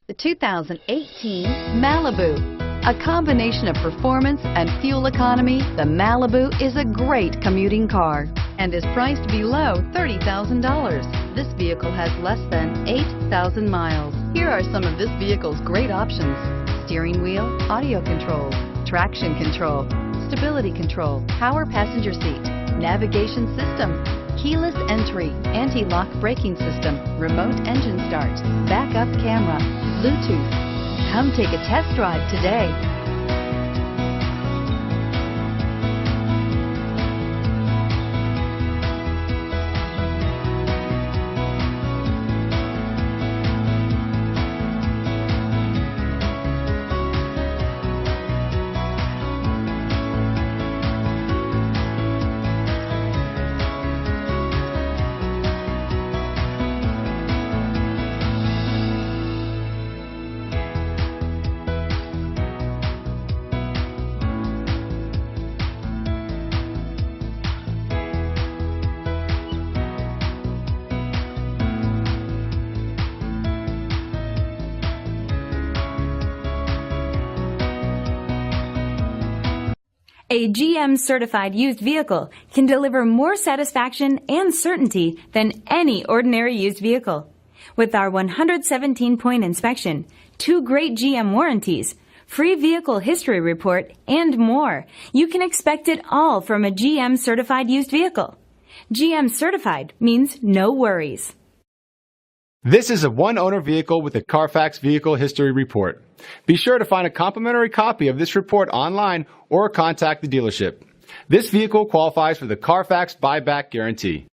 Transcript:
The 2018 Malibu. A combination of performance and fuel economy, the Malibu is a great commuting car and is priced below $30,000. This vehicle has less than 8,000 miles. Here are some of this vehicle's great options: steering wheel audio controls, traction control, stability control, power passenger seat, navigation system, keyless entry, anti-lock braking system, remote engine start, backup camera, Bluetooth. Come take a test drive today. A GM-certified used vehicle can deliver more satisfaction and certainty than any ordinary used vehicle. With our 117-point inspection, 2 great GM warranties, free vehicle history report, and more, you can expect it all from a GM-certified used vehicle. GM-certified means no worries. This is a one-owner vehicle with a Carfax Vehicle History Report. Be sure to find a complimentary copy of this report online or contact the dealership. This vehicle qualifies for the Carfax Buyback Guarantee.